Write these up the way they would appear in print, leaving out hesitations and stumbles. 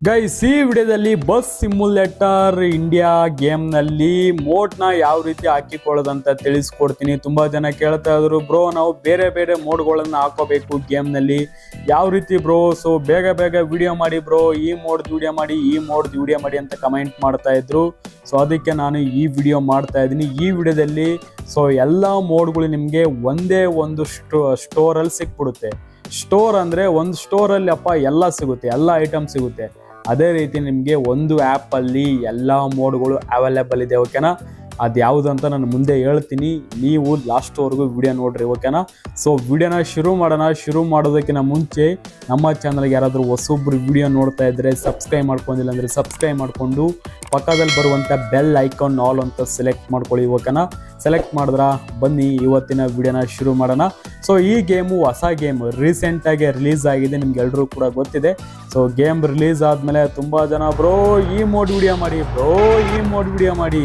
Guys ಈ ವಿಡಿಯೋದಲ್ಲಿ bus simulator India game ನಲ್ಲಿ ಮೋಡ್ ನ ಯಾವ ರೀತಿ ಹಾಕಿಕೊಳ್ಳೋದಂತ ತಿಳಿಸ್ಕೊಡ್ತೀನಿ. ತುಂಬಾ ಜನ ಕೇಳ್ತಾ ಇದ್ರು, ಬ್ರೋ ನಾವು ಬೇರೆ ಬೇರೆ ಮೋಡ್ಗಳನ್ನ ಹಾಕೋಬೇಕು ಗೇಮ್ ನಲ್ಲಿ, ಯಾವ ರೀತಿ ಬ್ರೋ? ಸೊ ಬೇಗ ವಿಡಿಯೋ ಮಾಡಿ ಬ್ರೋ, ಈ ಮೋಡ್ ವಿಡಿಯೋ ಮಾಡಿ, ಈ ಮೋಡ್ ವಿಡಿಯೋ ಮಾಡಿ ಅಂತ ಕಮೆಂಟ್ ಮಾಡ್ತಾ ಇದ್ರು. ಸೊ ಅದಕ್ಕೆ ನಾನು ಈ ವಿಡಿಯೋ ಮಾಡ್ತಾ ಇದ್ದೀನಿ. ಈ ವಿಡಿಯೋದಲ್ಲಿ ಸೊ ಎಲ್ಲಾ ಮೋಡ್ಗಳು ನಿಮ್ಗೆ ಒಂದೇ ಒಂದು ಸ್ಟೋರಲ್ಲಿ ಸಿಕ್ಬಿಡುತ್ತೆ. ಸ್ಟೋರ್ ಅಂದ್ರೆ ಒಂದು ಸ್ಟೋರಲ್ಲಿ ಎಲ್ಲ ಸಿಗುತ್ತೆ, ಎಲ್ಲ ಐಟಮ್ ಸಿಗುತ್ತೆ. ಅದೇ ರೀತಿ ನಿಮಗೆ ಒಂದು ಆ್ಯಪಲ್ಲಿ ಎಲ್ಲ ಮೋಡ್ಗಳು ಅವೈಲೇಬಲ್ ಇದೆ. ಓಕೆನಾ? ಅದು ಯಾವುದು ಅಂತ ನಾನು ಮುಂದೆ ಹೇಳ್ತೀನಿ, ನೀವು ಲಾಸ್ಟ್ವರೆಗೂ ವಿಡಿಯೋ ನೋಡ್ರಿ. ಓಕೆನಾ? ಸೊ ವಿಡಿಯೋನ ಶುರು ಮಾಡೋಣ. ಶುರು ಮಾಡೋದಕ್ಕಿಂತ ಮುಂಚೆ ನಮ್ಮ ಚಾನಲ್ಗೆ ಯಾರಾದರೂ ಹೊಸೊಬ್ರು ವಿಡಿಯೋ ನೋಡ್ತಾ ಇದ್ದರೆ ಸಬ್ಸ್ಕ್ರೈಬ್ ಮಾಡ್ಕೊಂಡಿಲ್ಲ ಅಂದರೆ ಸಬ್ಸ್ಕ್ರೈಬ್ ಮಾಡಿಕೊಂಡು ಪಕ್ಕದಲ್ಲಿ ಬರುವಂಥ ಬೆಲ್ ಐಕಾನ್ ಆಲ್ ಅಂತ ಸೆಲೆಕ್ಟ್ ಮಾಡ್ಕೊಳ್ಳಿ. ಓಕೆನಾ? ಸೆಲೆಕ್ಟ್ ಮಾಡಿದ್ರ ಬನ್ನಿ ಇವತ್ತಿನ ವಿಡಿಯೋನ ಶುರು ಮಾಡೋಣ. ಸೊ ಈ ಗೇಮು ಹೊಸ ಗೇಮ್, ರೀಸೆಂಟಾಗಿ ರಿಲೀಸ್ ಆಗಿದೆ, ನಿಮ್ಗೆಲ್ರೂ ಕೂಡ ಗೊತ್ತಿದೆ. ಸೊ ಗೇಮ್ ರಿಲೀಸ್ ಆದಮೇಲೆ ತುಂಬ ಜನ ಬ್ರೋ ಈ ಮೋಡ್ ವಿಡಿಯೋ ಮಾಡಿ, ಬ್ರೋ ಈ ಮೋಡ್ ವಿಡಿಯೋ ಮಾಡಿ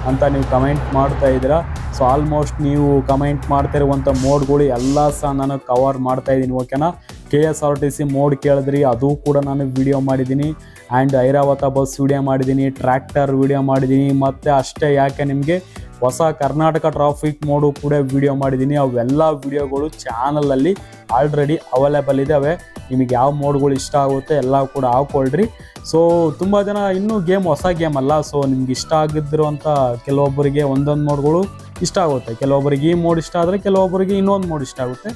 ಅಂತ ನೀವು ಕಮೆಂಟ್ ಮಾಡ್ತಾ ಇದ್ದೀರಾ. ಸೊ ಆಲ್ಮೋಸ್ಟ್ ನೀವು ಕಮೆಂಟ್ ಮಾಡ್ತಿರುವಂಥ ಮೋಡ್ಗಳು ಎಲ್ಲ ಸಹ ನಾನು ಕವರ್ ಮಾಡ್ತಾ ಇದ್ದೀನಿ. ಓಕೆನಾ? KSRTC ಮೋಡ್ ಕೇಳಿದ್ರಿ, ಅದು ಕೂಡ ನಾನು ವಿಡಿಯೋ ಮಾಡಿದ್ದೀನಿ. ಆ್ಯಂಡ್ ಐರಾವತ ಬಸ್ ವಿಡಿಯೋ ಮಾಡಿದ್ದೀನಿ, ಟ್ರ್ಯಾಕ್ಟರ್ ವಿಡಿಯೋ ಮಾಡಿದ್ದೀನಿ. ಮತ್ತು ಅಷ್ಟೇ ಯಾಕೆ, ನಿಮಗೆ ಹೊಸ ಕರ್ನಾಟಕ ಟ್ರಾಫಿಕ್ ಮೋಡು ಕೂಡ ವಿಡಿಯೋ ಮಾಡಿದ್ದೀನಿ. ಅವೆಲ್ಲ ವಿಡಿಯೋಗಳು ಚಾನಲಲ್ಲಿ ಆಲ್ರೆಡಿ ಅವೈಲೇಬಲ್ ಇದ್ದಾವೆ. ನಿಮಗೆ ಯಾವ ಮೋಡ್ಗಳು ಇಷ್ಟ ಆಗುತ್ತೆ ಎಲ್ಲ ಕೂಡ ಹಾಕ್ಕೊಳ್ರಿ. ಸೊ ತುಂಬ ಜನ ಇನ್ನೂ ಗೇಮ್ ಹೊಸ ಗೇಮ್ ಅಲ್ಲ, ಸೊ ನಿಮ್ಗೆ ಇಷ್ಟ ಆಗಿದ್ದಿರುವಂಥ ಕೆಲವೊಬ್ಬರಿಗೆ ಒಂದೊಂದು ಮೋಡ್ಗಳು ಇಷ್ಟ ಆಗುತ್ತೆ. ಕೆಲವೊಬ್ಬರಿಗೆ ಈ ಮೋಡ್ ಇಷ್ಟ ಆದರೆ ಕೆಲವೊಬ್ಬರಿಗೆ ಇನ್ನೊಂದು ಮೋಡ್ ಇಷ್ಟ ಆಗುತ್ತೆ.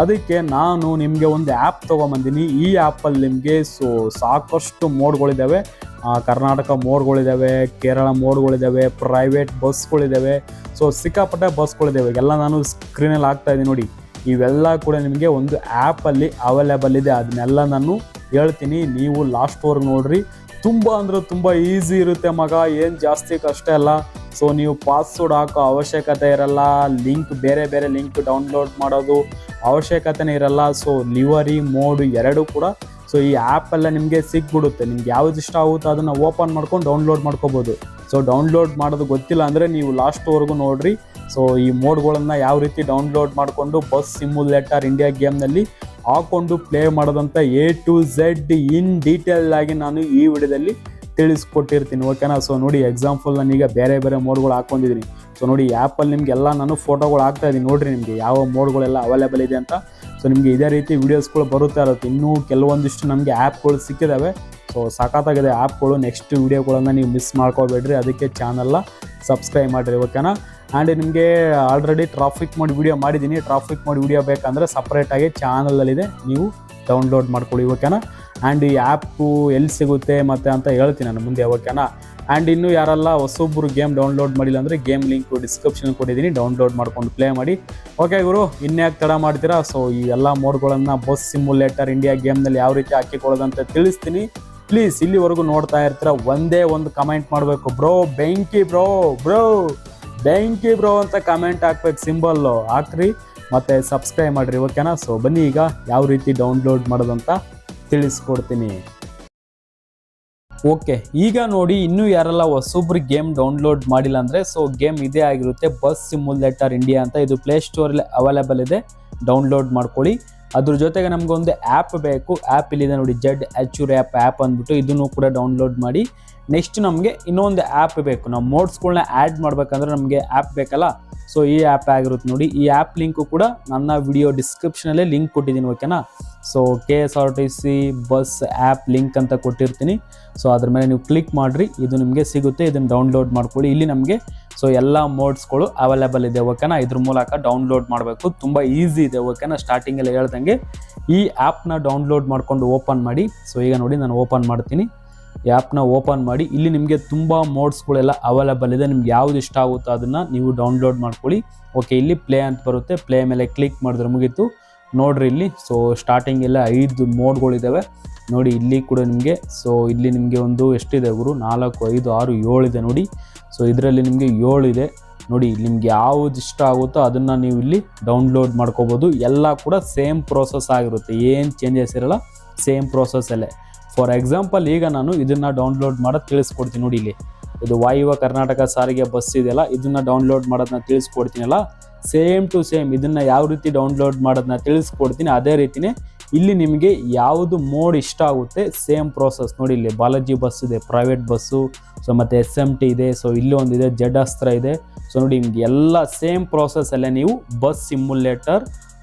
ಅದಕ್ಕೆ ನಾನು ನಿಮಗೆ ಒಂದು ಆ್ಯಪ್ ತೊಗೊಂಬಂದಿನಿ. ಈ ಆ್ಯಪಲ್ಲಿ ನಿಮಗೆ ಸೊ ಸಾಕಷ್ಟು ಮೋಡ್ಗಳಿದ್ದಾವೆ. ಕರ್ನಾಟಕ ಮೋಡ್ಗಳಿದ್ದಾವೆ, ಕೇರಳ ಮೋಡ್ಗಳಿದ್ದಾವೆ, ಪ್ರೈವೇಟ್ ಬಸ್ಗಳಿದ್ದಾವೆ. ಸೊ ಸಿಕ್ಕಾಪಟ್ಟೆ ಬಸ್ಗಳಿದ್ದಾವೆ. ಎಲ್ಲ ನಾನು ಸ್ಕ್ರೀನಲ್ಲಿ ಹಾಕ್ತಾ ಇದ್ದೀನಿ ನೋಡಿ. ಇವೆಲ್ಲ ಕೂಡ ನಿಮಗೆ ಒಂದು ಆ್ಯಪಲ್ಲಿ ಅವೈಲೇಬಲ್ ಇದೆ. ಅದನ್ನೆಲ್ಲ ನಾನು ಹೇಳ್ತೀನಿ, ನೀವು ಲಾಸ್ಟ್ವರೆಗೆ ನೋಡ್ರಿ. ತುಂಬ ಅಂದರೆ ತುಂಬ ಈಸಿ ಇರುತ್ತೆ ಮಗ, ಏನು ಜಾಸ್ತಿ ಕಷ್ಟ ಇಲ್ಲ. ಸೊ ನೀವು ಪಾಸ್ವರ್ಡ್ ಹಾಕೋ ಅವಶ್ಯಕತೆ ಇರಲ್ಲ, ಬೇರೆ ಲಿಂಕ್ ಡೌನ್ಲೋಡ್ ಮಾಡೋದು ಅವಶ್ಯಕತೆನೇ ಇರಲ್ಲ. ಸೊ ಲಿವರಿ ಮೋಡ್ ಎರಡೂ ಕೂಡ ಸೊ ಈ ಆ್ಯಪೆಲ್ಲ ನಿಮಗೆ ಸಿಕ್ಬಿಡುತ್ತೆ. ನಿಮ್ಗೆ ಯಾವ್ದು ಇಷ್ಟ ಆಗುತ್ತೋ ಅದನ್ನು ಓಪನ್ ಮಾಡ್ಕೊಂಡು ಡೌನ್ಲೋಡ್ ಮಾಡ್ಕೋಬೋದು. ಸೊ ಡೌನ್ಲೋಡ್ ಮಾಡೋದು ಗೊತ್ತಿಲ್ಲ ಅಂದರೆ ನೀವು ಲಾಸ್ಟ್ವರೆಗೂ ನೋಡಿರಿ. ಸೊ ಈ ಮೋಡ್ಗಳನ್ನು ಯಾವ ರೀತಿ ಡೌನ್ಲೋಡ್ ಮಾಡಿಕೊಂಡು ಬಸ್ ಸಿಮ್ಯುಲೇಟರ್ ಇಂಡಿಯಾ ಗೇಮ್ನಲ್ಲಿ ಹಾಕ್ಕೊಂಡು ಪ್ಲೇ ಮಾಡೋದಂತ A to Z in detail ಆಗಿ ನಾನು ಈ ವಿಡಿಯೋದಲ್ಲಿ ತಿಳಿಸ್ಕೊಟ್ಟಿರ್ತೀನಿ. ಓಕೆನಾ? ಸೊ ನೋಡಿ, ಎಕ್ಸಾಂಪಲ್ ನಾನೀಗ ಬೇರೆ ಮೋಡ್ಗಳು ಹಾಕ್ಕೊಂಡಿದ್ದೀನಿ. ಸೊ ನೋಡಿ, ಆ್ಯಪಲ್ಲಿ ನಿಮಗೆಲ್ಲ ನಾನು ಫೋಟೋಗಳು ಹಾಕ್ತಾ ಇದ್ದೀನಿ. ನೋಡಿರಿ ನಿಮಗೆ ಯಾವ ಮೋಡ್ಗಳೆಲ್ಲ ಅವೈಲೇಬಲ್ ಇದೆ ಅಂತ. ಸೊ ನಿಮಗೆ ಇದೇ ರೀತಿ ವೀಡಿಯೋಸ್ಗಳು ಬರುತ್ತಾ ಇರುತ್ತೆ. ಇನ್ನೂ ಕೆಲವೊಂದಿಷ್ಟು ನಮಗೆ ಆ್ಯಪ್ಗಳು ಸಿಕ್ಕಿದ್ದಾವೆ. ಸೊ ಸಖತ್ತಾಗಿದೆ ಆ್ಯಪ್ಗಳು. ನೆಕ್ಸ್ಟ್ ವೀಡಿಯೋಗಳನ್ನು ನೀವು ಮಿಸ್ ಮಾಡ್ಕೋಬೇಡ್ರಿ. ಅದಕ್ಕೆ ಚಾನಲ್ನ ಸಬ್ಸ್ಕ್ರೈಬ್ ಮಾಡಿರಿ. ಓಕೆನಾ? ಆ್ಯಂಡ್ ನಿಮಗೆ ಆಲ್ರೆಡಿ ಟ್ರಾಫಿಕ್ ಮೋಡ್ ವಿಡಿಯೋ ಮಾಡಿದ್ದೀನಿ. ಟ್ರಾಫಿಕ್ ಮೋಡ್ ವಿಡಿಯೋ ಬೇಕಂದರೆ ಸಪ್ರೇಟಾಗಿ ಚಾನಲಲ್ಲಿದೆ, ನೀವು ಡೌನ್ಲೋಡ್ ಮಾಡ್ಕೊಳ್ಳಿ. ಓಕೆನಾ? ಆ್ಯಂಡ್ ಈ ಆ್ಯಪು ಎಲ್ಲಿ ಸಿಗುತ್ತೆ ಮತ್ತು ಅಂತ ಹೇಳ್ತೀನಿ ನಾನು ಮುಂದೆ. ಓಕೆನಾ? ಆ್ಯಂಡ್ ಇನ್ನೂ ಯಾರೆಲ್ಲ ಹೊಸೊಬ್ಬರು ಗೇಮ್ ಡೌನ್ಲೋಡ್ ಮಾಡಿಲ್ಲ ಅಂದರೆ ಗೇಮ್ ಲಿಂಕು ಡಿಸ್ಕ್ರಿಪ್ಷನ್ ಕೊಟ್ಟಿದ್ದೀನಿ, ಡೌನ್ಲೋಡ್ ಮಾಡ್ಕೊಂಡು ಪ್ಲೇ ಮಾಡಿ. ಓಕೆ ಗುರು, ಇನ್ಯಾಕೆ ತಡ ಮಾಡ್ತೀರಾ? ಸೊ ಈ ಎಲ್ಲ ಮೋಡ್ಗಳನ್ನು ಬಸ್ ಸಿಮ್ಯುಲೇಟರ್ ಇಂಡಿಯಾ ಗೇಮ್ನಲ್ಲಿ ಯಾವ ರೀತಿ ಹಾಕಿಕೊಳ್ಳೋದಂತ ತಿಳಿಸ್ತೀನಿ. ಪ್ಲೀಸ್ ಇಲ್ಲಿವರೆಗೂ ನೋಡ್ತಾ ಇರ್ತೀರ, ಒಂದೇ ಒಂದು ಕಮೆಂಟ್ ಮಾಡಬೇಕು, ಬ್ರೋ ಬೆಂಕಿ ಬ್ರೋ ಅಂತ ಕಮೆಂಟ್ ಹಾಕ್ಬೇಕು, ಸಿಂಬಲ್ಲು ಹಾಕ್ರಿ, ಮತ್ತು ಸಬ್ಸ್ಕ್ರೈಬ್ ಮಾಡಿರಿ. ಓಕೆನಾ? ಸೊ ಬನ್ನಿ ಈಗ ಯಾವ ರೀತಿ ಡೌನ್ಲೋಡ್ ಮಾಡೋದಂತ ತಿಳಿಸ್ಕೊಡ್ತೀನಿ. ಓಕೆ, ಈಗ ನೋಡಿ, ಇನ್ನೂ ಯಾರೆಲ್ಲ ಹೊಸೊಬ್ರು ಗೇಮ್ ಡೌನ್ಲೋಡ್ ಮಾಡಿಲ್ಲ ಅಂದರೆ ಸೊ ಗೇಮ್ ಇದೇ ಆಗಿರುತ್ತೆ, ಬಸ್ ಸಿಮ್ಯುಲೇಟರ್ ಇಂಡಿಯಾ ಅಂತ. ಇದು ಪ್ಲೇಸ್ಟೋರಲ್ಲಿ ಅವೈಲೇಬಲ್ ಇದೆ, ಡೌನ್ಲೋಡ್ ಮಾಡ್ಕೊಳ್ಳಿ. ಅದ್ರ ಜೊತೆಗೆ ನಮಗೊಂದು ಆ್ಯಪ್ ಬೇಕು. ಆ್ಯಪ್ ಇಲ್ಲಿದೆ ನೋಡಿ, ZHUR ಆ್ಯಪ್ ಅಂದ್ಬಿಟ್ಟು, ಇದನ್ನು ಕೂಡ ಡೌನ್ಲೋಡ್ ಮಾಡಿ. ನೆಕ್ಸ್ಟ್ ನಮಗೆ ಇನ್ನೊಂದು ಆ್ಯಪ್ ಬೇಕು. ನಾವು ಮೋಡ್ಸ್ಗಳನ್ನ ಆ್ಯಡ್ ಮಾಡಬೇಕಂದ್ರೆ ನಮಗೆ ಆ್ಯಪ್ ಬೇಕಲ್ಲ. ಸೊ ಈ ಆ್ಯಪ್ ಆಗಿರುತ್ತೆ ನೋಡಿ. ಈ ಆ್ಯಪ್ ಲಿಂಕು ಕೂಡ ನನ್ನ ವಿಡಿಯೋ ಡಿಸ್ಕ್ರಿಪ್ಷನಲ್ಲೇ ಲಿಂಕ್ ಕೊಟ್ಟಿದ್ದೀನಿ. ಓಕೆನಾ? So KSRTC bus app link ಅಂತ ಕೊಟ್ಟಿರ್ತೀನಿ. ಸೊ ಅದ್ರ ಮೇಲೆ ನೀವು ಕ್ಲಿಕ್ ಮಾಡಿರಿ, ಇದು ನಿಮಗೆ ಸಿಗುತ್ತೆ. ಇದನ್ನು ಡೌನ್ಲೋಡ್ ಮಾಡ್ಕೊಳ್ಳಿ. ಇಲ್ಲಿ ನಮಗೆ ಸೊ ಎಲ್ಲ ಮೋಡ್ಸ್ಗಳು ಅವೈಲೇಬಲ್ ಇದೆ. ಓಕೆನಾ? ಇದ್ರ ಮೂಲಕ ಡೌನ್ಲೋಡ್ ಮಾಡಬೇಕು, ತುಂಬ ಈಸಿ ಇದೆ. ಓಕೆನಾ? ಸ್ಟಾರ್ಟಿಂಗಲ್ಲಿ ಹೇಳ್ದಂಗೆ ಈ ಆ್ಯಪ್ನ ಡೌನ್ಲೋಡ್ ಮಾಡ್ಕೊಂಡು ಓಪನ್ ಮಾಡಿ. ಸೊ ಈಗ ನೋಡಿ, ನಾನು ಓಪನ್ ಮಾಡ್ತೀನಿ. ಈ ಆ್ಯಪ್ನ ಓಪನ್ ಮಾಡಿ. ಇಲ್ಲಿ ನಿಮಗೆ ತುಂಬ ಮೋಡ್ಸ್ಗಳೆಲ್ಲ ಅವೈಲೇಬಲ್ ಇದೆ. ನಿಮ್ಗೆ ಯಾವ್ದು ಇಷ್ಟ ಆಗುತ್ತೋ ಅದನ್ನು ನೀವು ಡೌನ್ಲೋಡ್ ಮಾಡ್ಕೊಳ್ಳಿ. ಓಕೆ, ಇಲ್ಲಿ ಪ್ಲೇ ಅಂತ ಬರುತ್ತೆ, ಪ್ಲೇ ಮೇಲೆ ಕ್ಲಿಕ್ ಮಾಡಿದ್ರೆ ಮುಗೀತು. ನೋಡ್ರಿ ಇಲ್ಲಿ. ಸೊ ಸ್ಟಾರ್ಟಿಂಗ್ ಎಲ್ಲ 5 ಮೋಡ್ಗಳಿದ್ದಾವೆ ನೋಡಿ. ಇಲ್ಲಿ ಕೂಡ ನಿಮಗೆ ಸೊ ಇಲ್ಲಿ ನಿಮಗೆ ಒಂದು ಎಷ್ಟಿದೆ ಗುರು, 4, 5, 6, 7 ಇದೆ ನೋಡಿ. ಸೊ ಇದರಲ್ಲಿ ನಿಮಗೆ 7 ಇದೆ ನೋಡಿ. ನಿಮ್ಗೆ ಯಾವ್ದು ಇಷ್ಟ ಆಗುತ್ತೋ ಅದನ್ನು ನೀವು ಇಲ್ಲಿ ಡೌನ್ಲೋಡ್ ಮಾಡ್ಕೋಬೋದು. ಎಲ್ಲ ಕೂಡ ಸೇಮ್ ಪ್ರೋಸೆಸ್ ಆಗಿರುತ್ತೆ, ಏನು ಚೇಂಜಸ್ ಇರಲ್ಲ, ಸೇಮ್ ಪ್ರೋಸೆಸ್ಸಲ್ಲೇ. ಫಾರ್ ಎಕ್ಸಾಂಪಲ್ ಈಗ ನಾನು ಇದನ್ನು ಡೌನ್ಲೋಡ್ ಮಾಡೋದು ತಿಳಿಸ್ಕೊಡ್ತೀನಿ ನೋಡಿ. ಇಲ್ಲಿ ಇದು ವಾಯುವ್ಯ ಕರ್ನಾಟಕ ಸಾರಿಗೆ ಬಸ್ ಇದೆಯಲ್ಲ, ಇದನ್ನು ಡೌನ್ಲೋಡ್ ಮಾಡೋದನ್ನ ತಿಳಿಸ್ಕೊಡ್ತೀನಲ್ಲ, ಸೇಮ್ ಟು ಸೇಮ್ ಇದನ್ನು ಯಾವ ರೀತಿ ಡೌನ್ಲೋಡ್ ಮಾಡೋದನ್ನ ತಿಳಿಸ್ಕೊಡ್ತೀನಿ. ಅದೇ ರೀತಿಯೇ ಇಲ್ಲಿ ನಿಮಗೆ ಯಾವುದು ಮೋಡ್ ಇಷ್ಟ ಆಗುತ್ತೆ ಸೇಮ್ ಪ್ರೋಸೆಸ್ ನೋಡಿ. ಇಲ್ಲಿ ಬಾಲಾಜಿ ಬಸ್ ಇದೆ, ಪ್ರೈವೇಟ್ ಬಸ್ಸು, ಸೊ ಮತ್ತು SMT ಇದೆ, ಸೊ ಇಲ್ಲಿ ಒಂದಿದೆ ಜೆಡ್ ಅಸ್ತ್ರ ಇದೆ. ಸೊ ನೋಡಿ ನಿಮ್ಗೆ ಎಲ್ಲ ಸೇಮ್ ಪ್ರೋಸೆಸ್ಸಲ್ಲೇ ನೀವು ಬಸ್ ಸಿಮ್ಯುಲೇಟರ್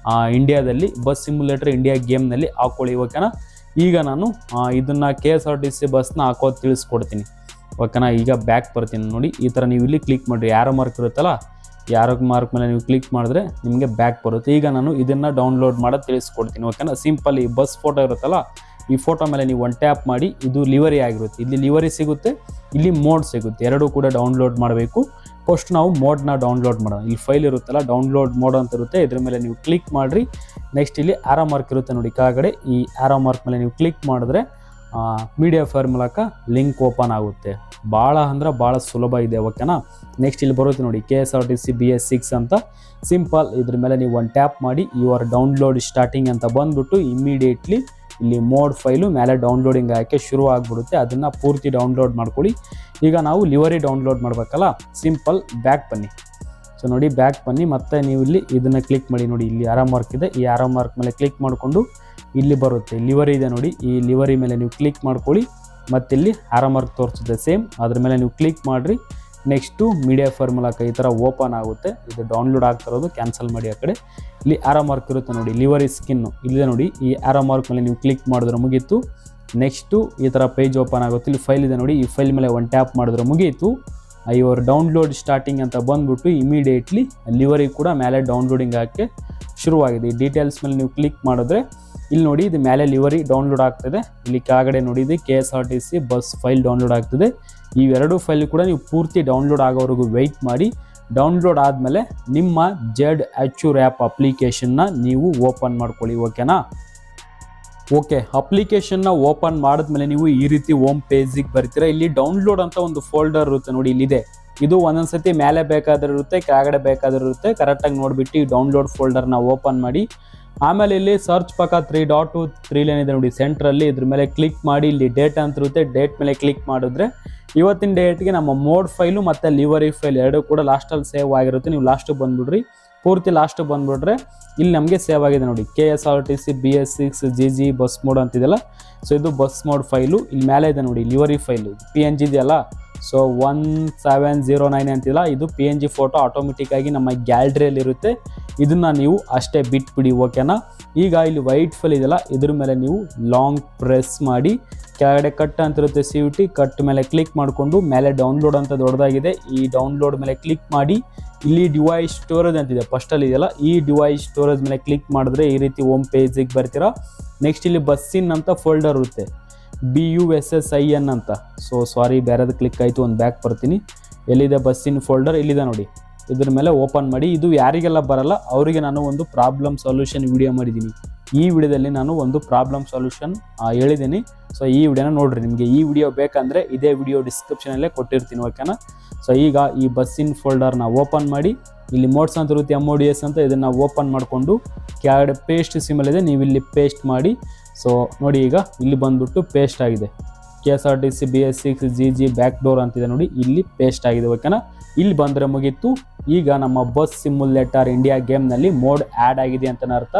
ಇಂಡಿಯಾದಲ್ಲಿ ಬಸ್ ಸಿಮ್ಯುಲೇಟರ್ ಇಂಡಿಯಾ ಗೇಮ್ನಲ್ಲಿ ಹಾಕ್ಕೊಳ್ಳಿ ಓಕೆನಾ. ಈಗ ನಾನು ಇದನ್ನು KSRTC ಬಸ್ನ ಹಾಕೋದು ತಿಳಿಸ್ಕೊಡ್ತೀನಿ ಓಕೆನಾ. ಈಗ ಬ್ಯಾಕ್ ಬರ್ತೀನಿ ನೋಡಿ. ಈ ಥರ ನೀವು ಇಲ್ಲಿ ಕ್ಲಿಕ್ ಮಾಡಿರಿ, ಯಾರೋ ಮಾರ್ಕ್ ಇರುತ್ತಲ್ಲ, ಯಾರೋ ಮಾರ್ಕ್ ಮೇಲೆ ನೀವು ಕ್ಲಿಕ್ ಮಾಡಿದ್ರೆ ನಿಮಗೆ ಬ್ಯಾಕ್ ಬರುತ್ತೆ. ಈಗ ನಾನು ಇದನ್ನು ಡೌನ್ಲೋಡ್ ಮಾಡೋದು ತಿಳಿಸ್ಕೊಡ್ತೀನಿ ಓಕೆನಾ. ಸಿಂಪಲ್ ಈ ಬಸ್ ಫೋಟೋ ಇರುತ್ತಲ್ಲ, ಈ ಫೋಟೋ ಮೇಲೆ ನೀವು ಒಂದು ಟ್ಯಾಪ್ ಮಾಡಿ, ಇದು ಲಿವರಿ ಆಗಿರುತ್ತೆ. ಇಲ್ಲಿ ಲಿವರಿ ಸಿಗುತ್ತೆ, ಇಲ್ಲಿ ಮೋಡ್ ಸಿಗುತ್ತೆ, ಎರಡೂ ಕೂಡ ಡೌನ್ಲೋಡ್ ಮಾಡಬೇಕು. ಫಸ್ಟ್ ನಾವು ಮೋಡ್ನ ಡೌನ್ಲೋಡ್ ಮಾಡೋಣ. ಇಲ್ಲಿ ಫೈಲ್ ಇರುತ್ತಲ್ಲ, ಡೌನ್ಲೋಡ್ ಮೋಡ್ ಅಂತ ಇರುತ್ತೆ, ಇದ್ರ ಮೇಲೆ ನೀವು ಕ್ಲಿಕ್ ಮಾಡಿರಿ. ನೆಕ್ಸ್ಟ್ ಇಲ್ಲಿ ಆರೋ ಮಾರ್ಕ್ ಇರುತ್ತೆ ನೋಡಿ ಕೆಳಗಡೆ, ಈ ಆರೋ ಮಾರ್ಕ್ ಮೇಲೆ ನೀವು ಕ್ಲಿಕ್ ಮಾಡಿದ್ರೆ ಮೀಡಿಯಾ ಫೈರ್ ಮೂಲಕ ಲಿಂಕ್ ಓಪನ್ ಆಗುತ್ತೆ. ಭಾಳ ಅಂದ್ರೆ ಭಾಳ ಸುಲಭ ಇದೆ ಓಕೆನಾ. ನೆಕ್ಸ್ಟ್ ಇಲ್ಲಿ ಬರುತ್ತೆ ನೋಡಿ KSRTC BS6 ಅಂತ ಸಿಂಪಲ್. ಇದ್ರ ಮೇಲೆ ನೀವು ಒಂದು ಟ್ಯಾಪ್ ಮಾಡಿ ಯುವರ್ ಡೌನ್ಲೋಡ್ ಸ್ಟಾರ್ಟಿಂಗ್ ಅಂತ ಬಂದ್ಬಿಟ್ಟು ಇಮಿಡಿಯೇಟ್ಲಿ ಇಲ್ಲಿ ಮೋಡ್ ಫೈಲು ಮೇಲೆ ಡೌನ್ಲೋಡಿಂಗ್ ಆಗೋಕ್ಕೆ ಶುರು ಆಗಿಬಿಡುತ್ತೆ. ಅದನ್ನು ಪೂರ್ತಿ ಡೌನ್ಲೋಡ್ ಮಾಡ್ಕೊಳ್ಳಿ. ಈಗ ನಾವು ಲಿವರಿ ಡೌನ್ಲೋಡ್ ಮಾಡಬೇಕಲ್ಲ, ಸಿಂಪಲ್ ಬ್ಯಾಕ್ ಬನ್ನಿ. ಸೊ ನೋಡಿ ಬ್ಯಾಕ್ ಬನ್ನಿ, ಮತ್ತೆ ನೀವು ಇಲ್ಲಿ ಇದನ್ನು ಕ್ಲಿಕ್ ಮಾಡಿ ನೋಡಿ, ಇಲ್ಲಿ ಆರೋ ಮಾರ್ಕ್ ಇದೆ, ಈ ಆರೋ ಮಾರ್ಕ್ ಮೇಲೆ ಕ್ಲಿಕ್ ಮಾಡಿಕೊಂಡು ಇಲ್ಲಿ ಬರುತ್ತೆ ಲಿವರಿ ಇದೆ ನೋಡಿ, ಈ ಲಿವರಿ ಮೇಲೆ ನೀವು ಕ್ಲಿಕ್ ಮಾಡ್ಕೊಳ್ಳಿ. ಮತ್ತು ಇಲ್ಲಿ ಆರೋ ಮಾರ್ಕ್ ತೋರಿಸುತ್ತೆ ಸೇಮ್, ಅದ್ರ ಮೇಲೆ ನೀವು ಕ್ಲಿಕ್ ಮಾಡಿರಿ. ನೆಕ್ಸ್ಟು ಮೀಡಿಯಾ ಫೈರ್ ಮೂಲಕ ಈ ಥರ ಓಪನ್ ಆಗುತ್ತೆ. ಇದು ಡೌನ್ಲೋಡ್ ಆಗ್ತಿರೋದು, ಕ್ಯಾನ್ಸಲ್ ಮಾಡಿ ಆ ಕಡೆ. ಇಲ್ಲಿ ಆರೋ ಮಾರ್ಕ್ ಇರುತ್ತೆ ನೋಡಿ, ಲಿವರಿ ಸ್ಕಿನ್ನು ಇಲ್ಲಿದೆ ನೋಡಿ, ಈ ಆರೋ ಮಾರ್ಕ್ ಮೇಲೆ ನೀವು ಕ್ಲಿಕ್ ಮಾಡಿದ್ರೆ ಮುಗೀತು. ನೆಕ್ಸ್ಟು ಈ ಥರ ಪೇಜ್ ಓಪನ್ ಆಗುತ್ತೆ. ಇಲ್ಲಿ ಫೈಲ್ ಇದೆ ನೋಡಿ, ಈ ಫೈಲ್ ಮೇಲೆ ಒಂದು ಟ್ಯಾಪ್ ಮಾಡಿದ್ರೆ ಮುಗೀತು. ಯುವರ್ ಡೌನ್ಲೋಡ್ ಸ್ಟಾರ್ಟಿಂಗ್ ಅಂತ ಬಂದ್ಬಿಟ್ಟು ಇಮಿಡಿಯೇಟ್ಲಿ ಲಿವರಿ ಕೂಡ ಮೇಲೆ ಡೌನ್ಲೋಡಿಂಗ್ ಆಗೋಕ್ಕೆ ಶುರುವಾಗಿದೆ. ಈ ಡೀಟೇಲ್ಸ್ ಮೇಲೆ ನೀವು ಕ್ಲಿಕ್ ಮಾಡಿದ್ರೆ ಇಲ್ಲಿ ನೋಡಿ ಇದು ಮೇಲೆ ಲಿವರಿ ಡೌನ್ಲೋಡ್ ಆಗ್ತದೆ. ಇಲ್ಲಿ ಕೆಳಗಡೆ ನೋಡಿ ಇದು KSRTC ಬಸ್ ಫೈಲ್ ಡೌನ್ಲೋಡ್ ಆಗ್ತದೆ. ಇವೆರಡು ಫೈಲ್ ಕೂಡ ನೀವು ಪೂರ್ತಿ ಡೌನ್ಲೋಡ್ ಆಗೋವರೆಗೂ ವೆಯ್ಟ್ ಮಾಡಿ. ಡೌನ್ಲೋಡ್ ಆದಮೇಲೆ ನಿಮ್ಮ ZHUR ಆ್ಯಪ್ ಅಪ್ಲಿಕೇಶನ್ನ ನೀವು ಓಪನ್ ಮಾಡ್ಕೊಳ್ಳಿ ಓಕೆನಾ. ಓಕೆ, ಅಪ್ಲಿಕೇಶನ್ನ ಓಪನ್ ಮಾಡಿದ್ಮೇಲೆ ನೀವು ಈ ರೀತಿ ಹೋಮ್ ಪೇಜಿಗೆ ಬರ್ತೀರಾ. ಇಲ್ಲಿ ಡೌನ್ಲೋಡ್ ಅಂತ ಒಂದು ಫೋಲ್ಡರ್ ಇರುತ್ತೆ ನೋಡಿ, ಇಲ್ಲಿದೆ. ಇದು ಒಂದೊಂದ್ಸತಿ ಮೇಲೆ ಬೇಕಾದ್ರೆ ಇರುತ್ತೆ, ಕೆಳಗಡೆ ಬೇಕಾದ್ರೆ ಇರುತ್ತೆ. ಕರೆಕ್ಟಾಗಿ ನೋಡಿಬಿಟ್ಟು ಈ ಡೌನ್ಲೋಡ್ ಫೋಲ್ಡರ್ನ ಓಪನ್ ಮಾಡಿ. ಆಮೇಲೆ ಇಲ್ಲಿ ಸರ್ಚ್ ಪಕ್ಕ 3 ಡಾಟು 3 ಲೈನ್ ಇದೆ ನೋಡಿ ಸೆಂಟ್ರಲ್ಲಿ, ಇದ್ರ ಮೇಲೆ ಕ್ಲಿಕ್ ಮಾಡಿ. ಇಲ್ಲಿ ಡೇಟ್ ಅಂತ ಇರುತ್ತೆ, ಡೇಟ್ ಮೇಲೆ ಕ್ಲಿಕ್ ಮಾಡಿದ್ರೆ ಇವತ್ತಿನ ಡೇಟ್ಗೆ ನಮ್ಮ ಮೋಡ್ ಫೈಲು ಮತ್ತು ಲಿವರಿ ಫೈಲ್ ಎರಡೂ ಕೂಡ ಲಾಸ್ಟಲ್ಲಿ ಸೇವ್ ಆಗಿರುತ್ತೆ. ನೀವು ಲಾಸ್ಟಿಗೆ ಬಂದುಬಿಡ್ರಿ, ಪೂರ್ತಿ ಲಾಸ್ಟಿಗೆ ಬಂದುಬಿಟ್ರೆ ಇಲ್ಲಿ ನಮಗೆ ಸೇವ್ ಆಗಿದೆ ನೋಡಿ KSRTC BS6 GG bus mod ಅಂತಿದೆಯಲ್ಲ. ಸೊ ಇದು ಬಸ್ ಮೋಡ್ ಫೈಲು. ಇಲ್ಲಿ ಮೇಲೆ ಇದೆ ನೋಡಿ ಲಿವರಿ ಫೈಲು, PNG ಇದೆಯಲ್ಲ. ಸೊ 1709 ಅಂತಿಲ್ಲ, ಇದು PNG ಫೋಟೋ ಆಟೋಮೆಟಿಕ್ಕಾಗಿ ನಮ್ಮ ಗ್ಯಾಲರಿಯಲ್ಲಿ ಇರುತ್ತೆ. ಇದನ್ನು ನೀವು ಅಷ್ಟೇ ಬಿಟ್ಬಿಡಿ ಓಕೆನಾ. ಈಗ ಇಲ್ಲಿ ವೈಟ್ ಫೈಲ್ ಇದೆಯಲ್ಲ, ಇದ್ರ ಮೇಲೆ ನೀವು ಲಾಂಗ್ ಪ್ರೆಸ್ ಮಾಡಿ. ಕೆಳಗಡೆ ಕಟ್ ಅಂತಿರುತ್ತೆ CVT, ಕಟ್ ಮೇಲೆ ಕ್ಲಿಕ್ ಮಾಡಿಕೊಂಡು ಮೇಲೆ ಡೌನ್ಲೋಡ್ ಅಂತ ದೊಡ್ಡದಾಗಿದೆ, ಈ ಡೌನ್ಲೋಡ್ ಮೇಲೆ ಕ್ಲಿಕ್ ಮಾಡಿ. ಇಲ್ಲಿ ಡಿವೈಸ್ ಸ್ಟೋರೇಜ್ ಅಂತಿದೆ ಫಸ್ಟಲ್ಲಿ ಇದೆಯಲ್ಲ, ಈ ಡಿವೈಸ್ ಸ್ಟೋರೇಜ್ ಮೇಲೆ ಕ್ಲಿಕ್ ಮಾಡಿದ್ರೆ ಈ ರೀತಿ ಹೋಮ್ ಪೇಜಿಗೆ ಬರ್ತೀರಾ. ನೆಕ್ಸ್ಟ್ ಇಲ್ಲಿ ಬಸ್ಸಿನ್ ಅಂತ ಫೋಲ್ಡರ್ ಇರುತ್ತೆ, BUSSIN ಅಂತ. ಸೊ ಸಾರಿ ಬೇರೆದು ಕ್ಲಿಕ್ ಆಯಿತು, ಒಂದು ಬ್ಯಾಕ್ ಬರ್ತೀನಿ. ಎಲ್ಲಿದೆ ಬಸ್ಸಿನ ಫೋಲ್ಡರ್? ಇಲ್ಲಿದೆ ನೋಡಿ, ಇದ್ರ ಮೇಲೆ ಓಪನ್ ಮಾಡಿ. ಇದು ಯಾರಿಗೆಲ್ಲ ಬರಲ್ಲ ಅವರಿಗೆ ನಾನು ಒಂದು ಪ್ರಾಬ್ಲಮ್ ಸೊಲ್ಯೂಷನ್ ವಿಡಿಯೋ ಮಾಡಿದ್ದೀನಿ. ಈ ವಿಡಿಯೋದಲ್ಲಿ ನಾನು ಒಂದು ಪ್ರಾಬ್ಲಮ್ ಸೊಲ್ಯೂಷನ್ ಹೇಳಿದ್ದೀನಿ. ಸೊ ಈ ವಿಡಿಯೋನ ನೋಡಿರಿ. ನಿಮಗೆ ಈ ವಿಡಿಯೋ ಬೇಕಂದರೆ ಇದೇ ವಿಡಿಯೋ ಡಿಸ್ಕ್ರಿಪ್ಷನಲ್ಲೇ ಕೊಟ್ಟಿರ್ತೀನಿ ಓಕೆನಾ. ಸೊ ಈಗ ಈ ಬಸ್ಸಿನ ಫೋಲ್ಡರ್ನ ಓಪನ್ ಮಾಡಿ. ಇಲ್ಲಿ ಮೋಡ್ಸ್ ಅಂತ ಇರುತ್ತೆ, MODS ಅಂತ, ಇದನ್ನು ಓಪನ್ ಮಾಡಿಕೊಂಡು ಕೆಳಗಡೆ ಪೇಸ್ಟ್ ಸಿಂಬಲ್ ಇದೆ, ನೀವು ಇಲ್ಲಿ ಪೇಸ್ಟ್ ಮಾಡಿ. ಸೊ ನೋಡಿ ಈಗ ಇಲ್ಲಿ ಬಂದುಬಿಟ್ಟು ಪೇಸ್ಟ್ ಆಗಿದೆ. KSRTC BS6 GG back door ಅಂತಿದೆ ನೋಡಿ, ಇಲ್ಲಿ ಪೇಸ್ಟ್ ಆಗಿದೆ ಓಕೆನಾ. ಇಲ್ಲಿ ಬಂದರೆ ಮುಗೀತು. ಈಗ ನಮ್ಮ ಬಸ್ ಸಿಮ್ಯುಲೇಟರ್ ಇಂಡಿಯಾ ಗೇಮ್ನಲ್ಲಿ ಮೋಡ್ ಆ್ಯಡ್ ಆಗಿದೆ ಅಂತ ಅರ್ಥ.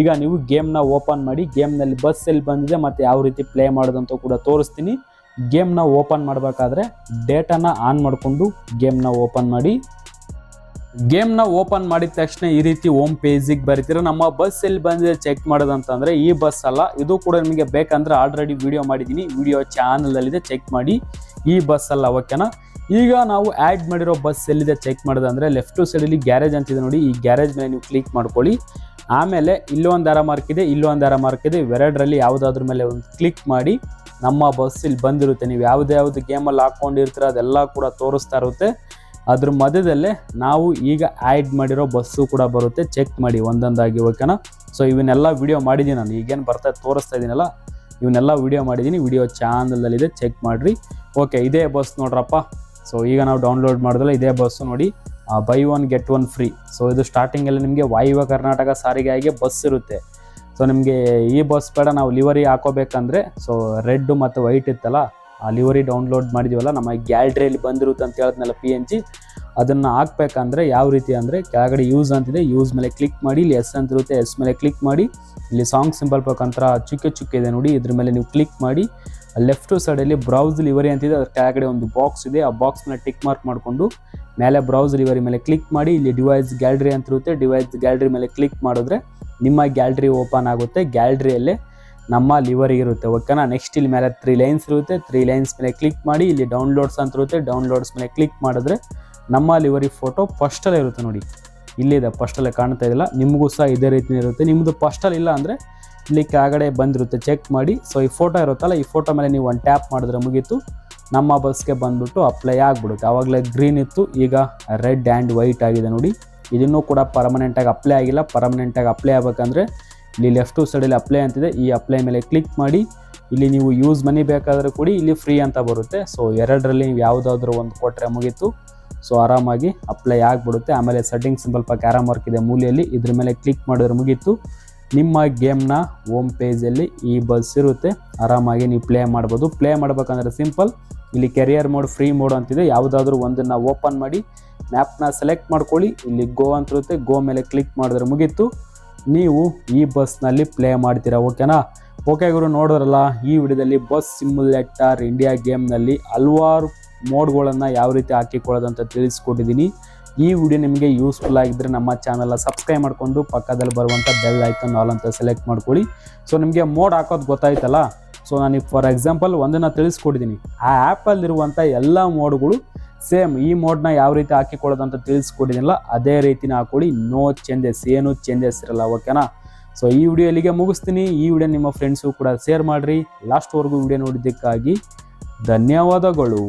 ಈಗ ನೀವು ಗೇಮ್ನ ಓಪನ್ ಮಾಡಿ. ಗೇಮ್ನಲ್ಲಿ ಬಸ್ ಎಲ್ಲಿ ಬಂದಿದೆ ಮತ್ತು ಯಾವ ರೀತಿ ಪ್ಲೇ ಮಾಡೋದಂತ ಕೂಡ ತೋರಿಸ್ತೀನಿ. ಗೇಮ್ನ ಓಪನ್ ಮಾಡಬೇಕಾದ್ರೆ ಡೇಟಾನ ಆನ್ ಮಾಡಿಕೊಂಡು ಗೇಮ್ನ ಓಪನ್ ಮಾಡಿ. ಗೇಮ್ನ ಓಪನ್ ಮಾಡಿದ ತಕ್ಷಣ ಈ ರೀತಿ ಹೋಮ್ ಪೇಜಿಗೆ ಬರ್ತೀರ. ನಮ್ಮ ಬಸ್ ಎಲ್ಲಿ ಬಂದಿದೆ ಚೆಕ್ ಮಾಡೋದಂತಂದರೆ ಈ ಬಸ್ ಅಲ್ಲ, ಇದು ಕೂಡ ನಿಮಗೆ ಬೇಕಂದರೆ ಆಲ್ರೆಡಿ ವಿಡಿಯೋ ಮಾಡಿದ್ದೀನಿ, ವಿಡಿಯೋ ಚಾನಲಲ್ಲಿದೆ, ಚೆಕ್ ಮಾಡಿ. ಈ ಬಸ್ ಅಲ್ಲ ಓಕೆನಾ. ಈಗ ನಾವು ಆ್ಯಡ್ ಮಾಡಿರೋ ಬಸ್ ಎಲ್ಲಿದೆ ಚೆಕ್ ಮಾಡೋದಂದರೆ ಲೆಫ್ಟ್ ಸೈಡಲ್ಲಿ ಗ್ಯಾರೇಜ್ ಅಂತಿದೆ ನೋಡಿ, ಈ ಗ್ಯಾರೇಜ್ ಮೇಲೆ ನೀವು ಕ್ಲಿಕ್ ಮಾಡ್ಕೊಳ್ಳಿ. ಆಮೇಲೆ ಇಲ್ಲೊಂದು ಆರೋ ಮಾರ್ಕ್ ಇದೆ, ಇಲ್ಲೊಂದು ಆರೋ ಮಾರ್ಕ್ ಇದೆ, ಇವೆರಡರಲ್ಲಿ ಯಾವುದಾದ್ರ ಮೇಲೆ ಒಂದು ಕ್ಲಿಕ್ ಮಾಡಿ. ನಮ್ಮ ಬಸ್ ಇಲ್ಲಿ ಬಂದಿರುತ್ತೆ. ನೀವು ಯಾವ್ದು ಗೇಮಲ್ಲಿ ಹಾಕ್ಕೊಂಡಿರ್ತೀರ ಅದೆಲ್ಲ ಕೂಡ ತೋರಿಸ್ತಾ ಇರುತ್ತೆ. ಅದ್ರ ಮಧ್ಯದಲ್ಲೇ ನಾವು ಈಗ ಆ್ಯಡ್ ಮಾಡಿರೋ ಬಸ್ಸು ಕೂಡ ಬರುತ್ತೆ, ಚೆಕ್ ಮಾಡಿ ಒಂದೊಂದಾಗಿ ಓಕೆನಾ. ಸೊ ಇವನ್ನೆಲ್ಲ ವಿಡಿಯೋ ಮಾಡಿದ್ದೀನಿ ನಾನು, ಈಗೇನು ಬರ್ತಾ ತೋರಿಸ್ತಾ ಇದ್ದೀನಲ್ಲ, ಇವನ್ನೆಲ್ಲ ವಿಡಿಯೋ ಮಾಡಿದ್ದೀನಿ, ವಿಡಿಯೋ ಚಾನಲಲ್ಲಿದೆ, ಚೆಕ್ ಮಾಡಿರಿ. ಓಕೆ, ಇದೇ ಬಸ್ ನೋಡ್ರಪ್ಪ. ಸೊ ಈಗ ನಾವು ಡೌನ್ಲೋಡ್ ಮಾಡಿದ್ರೆ ಇದೇ ಬಸ್ಸು ನೋಡಿ, ಬೈ 1 get 1 ಫ್ರೀ. ಸೊ ಇದು ಸ್ಟಾರ್ಟಿಂಗಲ್ಲಿ ನಿಮಗೆ ವಾಯುವ್ಯ ಕರ್ನಾಟಕ ಸಾರಿಗೆಗೆ ಬಸ್ ಇರುತ್ತೆ. ಸೊ ನಿಮಗೆ ಈ ಬಸ್ ಬೇಡ, ನಾವು ಲಿವರಿ ಹಾಕೋಬೇಕಂದ್ರೆ ಸೊ ರೆಡ್ ಮತ್ತು ವೈಟ್ ಇತ್ತಲ್ಲ, ಆ ಲಿವರಿ ಡೌನ್ಲೋಡ್ ಮಾಡಿದ್ದೀವಲ್ಲ, ನಮ್ಮ ಗ್ಯಾಲರಿಯಲ್ಲಿ ಬಂದಿರುತ್ತೆ ಅಂತ ಹೇಳಿದ್ನಲ್ಲ PNG, ಅದನ್ನು ಹಾಕ್ಬೇಕಂದ್ರೆ ಯಾವ ರೀತಿ ಅಂದರೆ ಕೆಳಗಡೆ ಯೂಸ್ ಅಂತಿದೆ, ಯೂಸ್ ಮೇಲೆ ಕ್ಲಿಕ್ ಮಾಡಿ, ಇಲ್ಲಿ ಎಸ್ ಅಂತ ಇರುತ್ತೆ, ಎಸ್ ಮೇಲೆ ಕ್ಲಿಕ್ ಮಾಡಿ, ಇಲ್ಲಿ ಸಾಂಗ್ ಸಿಂಬಲ್ ಮುಖಾಂತರ ಚುಕ್ಕೆ ಇದೆ ನೋಡಿ, ಇದ್ರ ಮೇಲೆ ನೀವು ಕ್ಲಿಕ್ ಮಾಡಿ ಲೆಫ್ಟ್ ಸೈಡಲ್ಲಿ ಬ್ರೌಸ್ ಲಿವರಿ ಅಂತಿದೆ, ಅದ್ರ ಕೆಳಗಡೆ ಒಂದು ಬಾಕ್ಸ್ ಇದೆ, ಆ ಬಾಕ್ಸ್ ಮೇಲೆ ಟಿಕ್ ಮಾರ್ಕ್ ಮಾಡಿಕೊಂಡು ಮೇಲೆ ಬ್ರೌಸ್ ಲಿವರಿ ಮೇಲೆ ಕ್ಲಿಕ್ ಮಾಡಿ, ಇಲ್ಲಿ ಡಿವೈಸ್ ಗ್ಯಾಲರಿ ಅಂತ ಇರುತ್ತೆ, ಡಿವೈಸ್ ಗ್ಯಾಲರಿ ಮೇಲೆ ಕ್ಲಿಕ್ ಮಾಡಿದ್ರೆ ನಿಮ್ಮ ಗ್ಯಾಲರಿ ಓಪನ್ ಆಗುತ್ತೆ. ಗ್ಯಾಲರಿಯಲ್ಲೇ ನಮ್ಮ ಲಿವರಿ ಇರುತ್ತೆ, ಓಕೆನಾ. ನೆಕ್ಸ್ಟ್ ಇಲ್ಲಿ ಮೇಲೆ 3 ಲೈನ್ಸ್ ಇರುತ್ತೆ, 3 ಲೈನ್ಸ್ ಮೇಲೆ ಕ್ಲಿಕ್ ಮಾಡಿ, ಇಲ್ಲಿ ಡೌನ್ಲೋಡ್ಸ್ ಅಂತ ಇರುತ್ತೆ, ಡೌನ್ಲೋಡ್ಸ್ ಮೇಲೆ ಕ್ಲಿಕ್ ಮಾಡಿದ್ರೆ ನಮ್ಮ ಲಿವರಿ ಫೋಟೋ ಫಸ್ಟಲ್ಲೇ ಇರುತ್ತೆ ನೋಡಿ, ಇಲ್ಲಿದೆ ಫಸ್ಟಲ್ಲೇ ಕಾಣ್ತಾ ಇದೆಯಲ್ಲ, ನಿಮಗೂ ಸಹ ಇದೇ ರೀತಿ ಇರುತ್ತೆ. ನಿಮ್ಮದು ಫಸ್ಟಲ್ಲಿ ಇಲ್ಲ ಅಂದರೆ ಇಲ್ಲಿ ಕೆಳಗಡೆ ಬಂದಿರುತ್ತೆ, ಚೆಕ್ ಮಾಡಿ. ಸೊ ಈ ಫೋಟೋ ಇರುತ್ತಲ್ಲ, ಈ ಫೋಟೋ ಮೇಲೆ ನೀವು ಒಂದು ಟ್ಯಾಪ್ ಮಾಡಿದ್ರೆ ಮುಗೀತು, ನಮ್ಮ ಬಸ್ಗೆ ಬಂದುಬಿಟ್ಟು ಅಪ್ಲೈ ಆಗಿಬಿಡುತ್ತೆ. ಆವಾಗಲೇ ಗ್ರೀನ್ ಇತ್ತು, ಈಗ ರೆಡ್ ಆ್ಯಂಡ್ ವೈಟ್ ಆಗಿದೆ ನೋಡಿ. ಇದನ್ನೂ ಕೂಡ ಪರ್ಮನೆಂಟಾಗಿ ಅಪ್ಲೈ ಆಗಿಲ್ಲ. ಪರ್ಮನೆಂಟಾಗಿ ಅಪ್ಲೈ ಆಗಬೇಕಂದ್ರೆ ಇಲ್ಲಿ ಲೆಫ್ಟು ಸೈಡಲ್ಲಿ ಅಪ್ಲೈ ಅಂತಿದೆ, ಈ ಅಪ್ಲೈ ಮೇಲೆ ಕ್ಲಿಕ್ ಮಾಡಿ, ಇಲ್ಲಿ ನೀವು ಯೂಸ್ ಮನಿ ಬೇಕಾದರೂ ಕೂಡ ಇಲ್ಲಿ ಫ್ರೀ ಅಂತ ಬರುತ್ತೆ. ಸೊ ಎರಡರಲ್ಲಿ ನೀವು ಯಾವುದಾದ್ರೂ ಒಂದು ಕೊಟ್ಟರೆ ಮುಗೀತು. ಸೊ ಆರಾಮಾಗಿ ಅಪ್ಲೈ ಆಗಿಬಿಡುತ್ತೆ. ಆಮೇಲೆ ಸೆಟ್ಟಿಂಗ್ ಸಿಂಬಲ್ ಕ್ಯಾರಮ್ ಮಾರ್ಕ್ ಇದೆ ಮೂಲೆಯಲ್ಲಿ, ಇದ್ರ ಮೇಲೆ ಕ್ಲಿಕ್ ಮಾಡಿದ್ರೆ ಮುಗೀತು, ನಿಮ್ಮ ಗೇಮ್ನ ಹೋಮ್ ಪೇಜಲ್ಲಿ ಈ ಬಸ್ ಇರುತ್ತೆ, ಆರಾಮಾಗಿ ನೀವು ಪ್ಲೇ ಮಾಡ್ಬೋದು. ಪ್ಲೇ ಮಾಡ್ಬೇಕಂದ್ರೆ ಸಿಂಪಲ್, ಇಲ್ಲಿ ಕೆರಿಯರ್ ಮೋಡ್, ಫ್ರೀ ಮೋಡ್ ಅಂತಿದೆ, ಯಾವುದಾದ್ರೂ ಒಂದನ್ನು ಓಪನ್ ಮಾಡಿ ಮ್ಯಾಪ್ನ ಸೆಲೆಕ್ಟ್ ಮಾಡ್ಕೊಳ್ಳಿ, ಇಲ್ಲಿ ಗೋ ಅಂತ ಇರುತ್ತೆ, ಗೋ ಮೇಲೆ ಕ್ಲಿಕ್ ಮಾಡಿದ್ರೆ ಮುಗೀತು, ನೀವು ಈ ಬಸ್ನಲ್ಲಿ ಪ್ಲೇ ಮಾಡ್ತೀರಾ, ಓಕೆನಾ. ಓಕೆ ಗುರು, ನೋಡಿದ್ರಲ್ಲ ಈ ವಿಡಿಯೋದಲ್ಲಿ ಬಸ್ ಸಿಮ್ಯುಲೇಟರ್ ಇಂಡಿಯಾ ಗೇಮ್ನಲ್ಲಿ ಹಲವಾರು ಮೋಡ್ಗಳನ್ನು ಯಾವ ರೀತಿ ಹಾಕಿಕೊಳ್ಳೋದಂತ ತಿಳಿಸ್ಕೊಟ್ಟಿದ್ದೀನಿ. ಈ ವಿಡಿಯೋ ನಿಮಗೆ ಯೂಸ್ಫುಲ್ ಆಗಿದ್ದರೆ ನಮ್ಮ ಚಾನಲ್ನ ಸಬ್ಸ್ಕ್ರೈಬ್ ಮಾಡಿಕೊಂಡು ಪಕ್ಕದಲ್ಲಿ ಬರುವಂಥ ಬೆಲ್ ಐಕನ್ ಆಲ್ ಅಂತ ಸೆಲೆಕ್ಟ್ ಮಾಡ್ಕೊಳ್ಳಿ. ಸೊ ನಿಮಗೆ ಮೋಡ್ ಹಾಕೋದು ಗೊತ್ತಾಯ್ತಲ್ಲ. ಸೊ ನಾನು ಫಾರ್ ಎಕ್ಸಾಂಪಲ್ ಒಂದನ್ನು ತಿಳಿಸ್ಕೊಟ್ಟಿದ್ದೀನಿ, ಆ ಆ್ಯಪಲ್ಲಿರುವಂಥ ಎಲ್ಲ ಮೋಡ್ಗಳು ಸೇಮ್ ಈ ಮೋಡ್ನ ಯಾವ ರೀತಿ ಹಾಕಿಕೊಳ್ಳೋದಂತ ತಿಳಿಸ್ಕೊಟ್ಟಿದ್ದೀನಲ್ಲ ಅದೇ ರೀತಿನ ಹಾಕೊಳ್ಳಿ, ನೋ ಚೇಂಜಸ್, ಏನು ಚೇಂಜಸ್ ಇರಲ್ಲ, ಓಕೆನಾ. ಸೊ ಈ ವಿಡಿಯೋ ಇಲ್ಲಿಗೆ ಮುಗಿಸ್ತೀನಿ. ಈ ವಿಡಿಯೋ ನಿಮ್ಮ ಫ್ರೆಂಡ್ಸು ಕೂಡ ಶೇರ್ ಮಾಡಿರಿ. ಲಾಸ್ಟ್ವರೆಗೂ ವಿಡಿಯೋ ನೋಡಿದ್ದಕ್ಕಾಗಿ ಧನ್ಯವಾದಗಳು.